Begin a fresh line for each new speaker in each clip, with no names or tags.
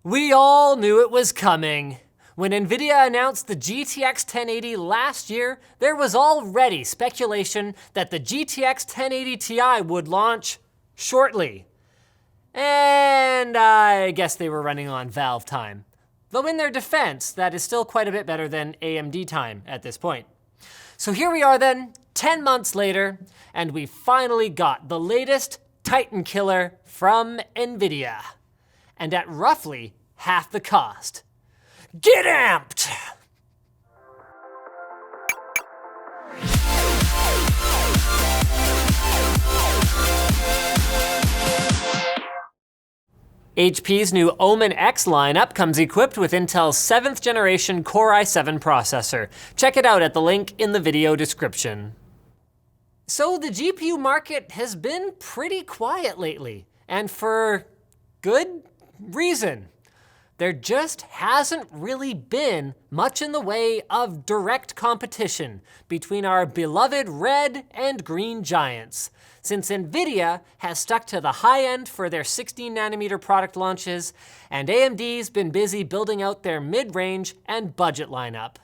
We all knew it was coming. When NVIDIA announced the GTX 1080 last year, there was already speculation that the GTX 1080 Ti would launch shortly. And I guess they were running on Valve time. Though in their defense, that is still quite a bit better than AMD time at this point. So here we are then, 10 months later, and we finally got the latest Titan killer from NVIDIA. And at roughly half the cost. Get amped! HP's new Omen X lineup comes equipped with Intel's 7th generation Core i7 processor. Check it out at the link in the video description. So the GPU market has been pretty quiet lately, and for good reason. There just hasn't really been much in the way of direct competition between our beloved red and green giants, since NVIDIA has stuck to the high end for their 16nm product launches, and AMD's been busy building out their mid-range and budget lineup.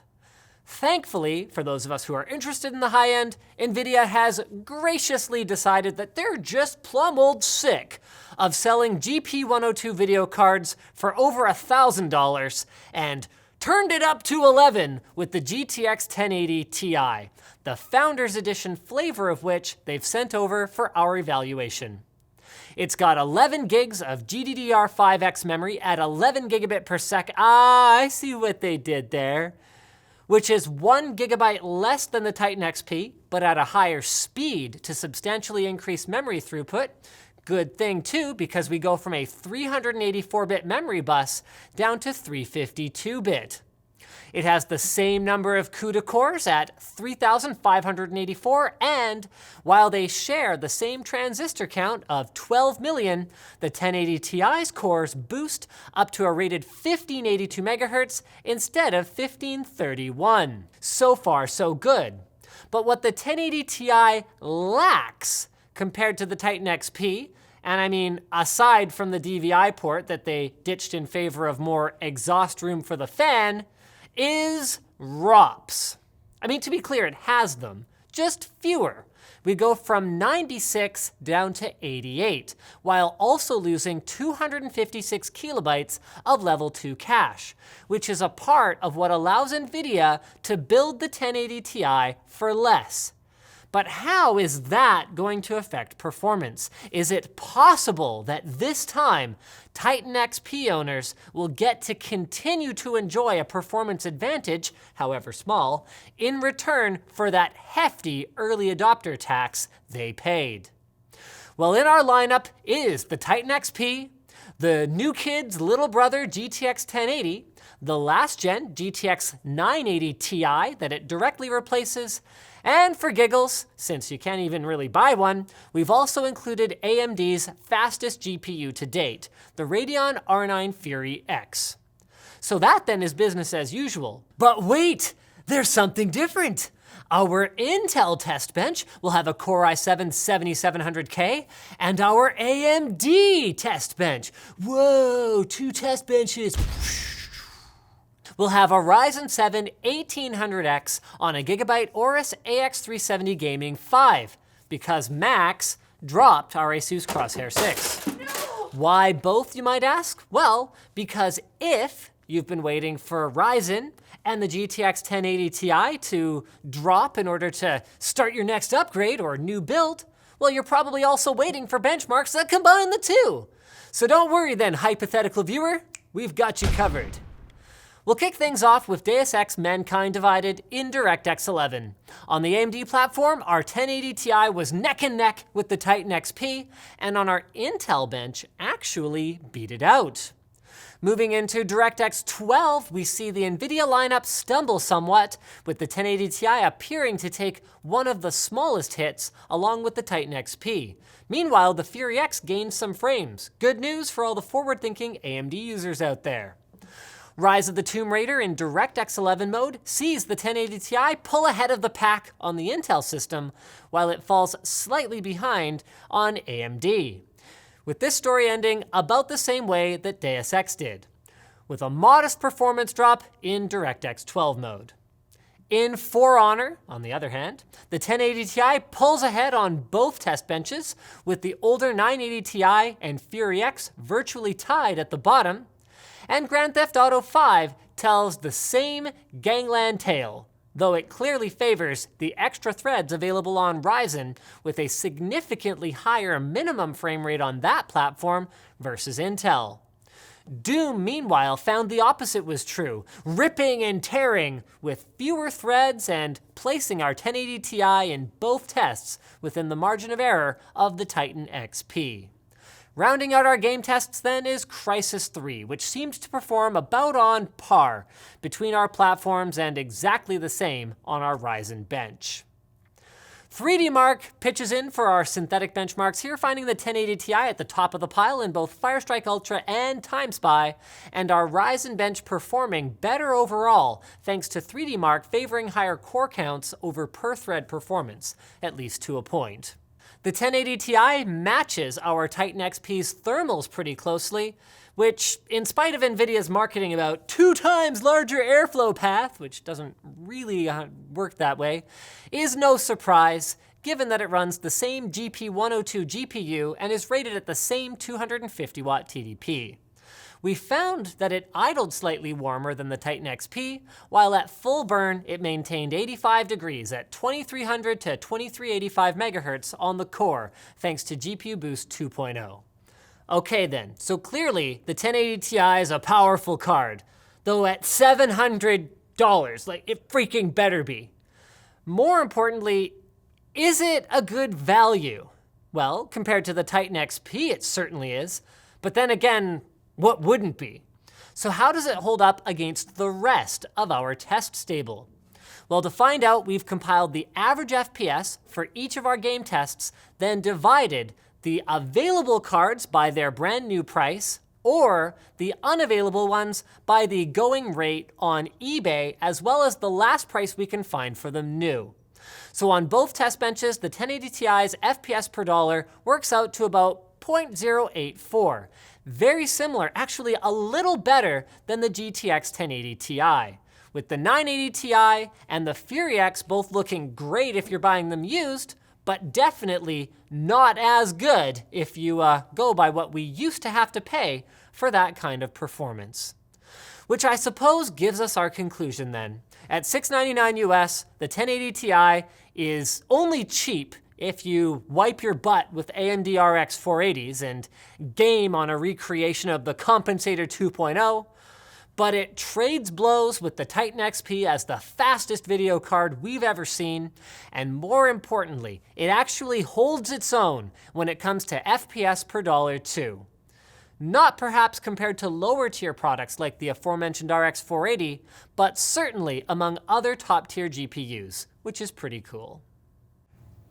Thankfully, for those of us who are interested in the high end, NVIDIA has graciously decided that they're just plumb old sick of selling GP102 video cards for over $1,000 and turned it up to 11 with the GTX 1080 Ti, the Founders Edition flavor of which they've sent over for our evaluation. It's got 11 gigs of GDDR5X memory at 11 gigabit per second. I see what they did there. Which is 1 gigabyte less than the Titan XP, but at a higher speed to substantially increase memory throughput. Good thing too, because we go from a 384-bit memory bus down to 352-bit. It has the same number of CUDA cores at 3,584, and while they share the same transistor count of 12 million, the 1080 Ti's cores boost up to a rated 1582 megahertz instead of 1531. So far, so good. But what the 1080 Ti lacks compared to the Titan XP, and I mean, aside from the DVI port that they ditched in favor of more exhaust room for the fan, is ROPS. I mean, to be clear, it has them, just fewer. We go from 96 down to 88, while also losing 256 kilobytes of level 2 cache, which is a part of what allows NVIDIA to build the 1080 Ti for less. But how is that going to affect performance? Is it possible that this time, Titan XP owners will get to continue to enjoy a performance advantage, however small, in return for that hefty early adopter tax they paid? Well, in our lineup is the Titan XP, the new kid's little brother GTX 1080, the last gen GTX 980 Ti that it directly replaces, and for giggles, since you can't even really buy one, we've also included AMD's fastest GPU to date, the Radeon R9 Fury X. So that then is business as usual. But wait, there's something different. Our Intel test bench will have a Core i7 7700K, and our AMD test bench, whoa, 2 test benches, we'll have a Ryzen 7 1800X on a Gigabyte Aorus AX370 Gaming 5, because Max dropped our Asus Crosshair 6. No! Why both, you might ask? Well, because if you've been waiting for Ryzen and the GTX 1080 Ti to drop in order to start your next upgrade or new build, well, you're probably also waiting for benchmarks that combine the two. So don't worry then, hypothetical viewer, we've got you covered. We'll kick things off with Deus Ex Mankind Divided in DirectX 11. On the AMD platform, our 1080 Ti was neck and neck with the Titan XP, and on our Intel bench, actually beat it out. Moving into DirectX 12, we see the NVIDIA lineup stumble somewhat, with the 1080 Ti appearing to take one of the smallest hits along with the Titan XP. Meanwhile, the Fury X gained some frames. Good news for all the forward-thinking AMD users out there. Rise of the Tomb Raider in DirectX 11 mode sees the 1080 Ti pull ahead of the pack on the Intel system, while it falls slightly behind on AMD. With this story ending about the same way that Deus Ex did. with a modest performance drop in DirectX 12 mode. In For Honor, on the other hand, the 1080 Ti pulls ahead on both test benches, with the older 980 Ti and Fury X virtually tied at the bottom, and Grand Theft Auto V tells the same gangland tale, though it clearly favors the extra threads available on Ryzen, with a significantly higher minimum frame rate on that platform versus Intel. Doom, meanwhile, found the opposite was true, ripping and tearing with fewer threads and placing our 1080 Ti in both tests within the margin of error of the Titan XP. Rounding out our game tests then is CRYSIS 3, which seemed to perform about on par between our platforms and exactly the same on our Ryzen bench. 3D Mark pitches in for our synthetic benchmarks here, finding the 1080 Ti at the top of the pile in both Firestrike Ultra and TimeSpy, and our Ryzen bench performing better overall, thanks to 3D Mark favoring higher core counts over per-thread performance, at least to a point. The 1080 Ti matches our Titan XP's thermals pretty closely, which, in spite of NVIDIA's marketing about 2 times larger airflow path, which doesn't really work that way, is no surprise, given that it runs the same GP102 GPU and is rated at the same 250 watt TDP. We found that it idled slightly warmer than the Titan XP, while at full burn it maintained 85 degrees at 2300 to 2385 MHz on the core, thanks to GPU Boost 2.0. Okay then, so clearly the 1080 Ti is a powerful card, though at $700, like it freaking better be. More importantly, is it a good value? Well, compared to the Titan XP, it certainly is, but then again, what wouldn't be? So how does it hold up against the rest of our test stable? Well, to find out, we've compiled the average FPS for each of our game tests, then divided the available cards by their brand new price, or the unavailable ones by the going rate on eBay, as well as the last price we can find for them new. So on both test benches, the 1080 Ti's FPS per dollar works out to about 0.084. Very similar, actually a little better than the GTX 1080 Ti. With the 980 Ti and the Fury X both looking great if you're buying them used, but definitely not as good if you go by what we used to have to pay for that kind of performance. Which I suppose gives us our conclusion then. At $699 US, the 1080 Ti is only cheap if you wipe your butt with AMD RX 480s and game on a recreation of the Compensator 2.0, but it trades blows with the Titan XP as the fastest video card we've ever seen, and more importantly, it actually holds its own when it comes to FPS per dollar too. Not perhaps compared to lower tier products like the aforementioned RX 480, but certainly among other top tier GPUs, which is pretty cool.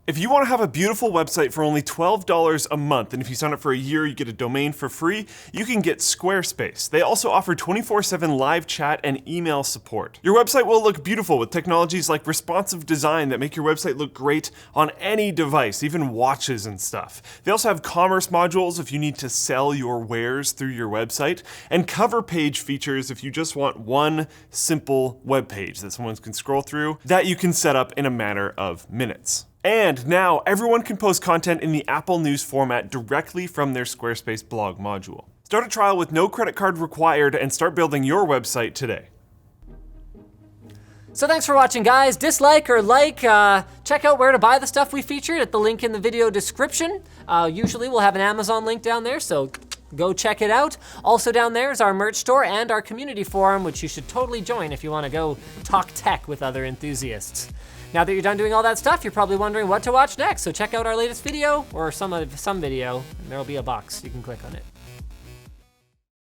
If you want to have a beautiful website for only $12 a month, and if you sign up for a year, you get a domain for free, you can get Squarespace. They also offer 24/7 live chat and email support. Your website will look beautiful with technologies like responsive design that make your website look great on any device, even watches and stuff. They also have commerce modules if you need to sell your wares through your website, and cover page features if you just want one simple web page that someone can scroll through that you can set up in a matter of minutes. And now everyone can post content in the Apple News format directly from their Squarespace blog module. Start a trial with no credit card required and start building your website today.
So thanks for watching, guys. Dislike or like, check out where to buy the stuff we featured at the link in the video description. Usually we'll have an Amazon link down there, so go check it out. Also down there is our merch store and our community forum, which you should totally join if you want to go talk tech with other enthusiasts. Now that you're done doing all that stuff, you're probably wondering what to watch next, so check out our latest video, or some video, and there'll be a box. You can click on it.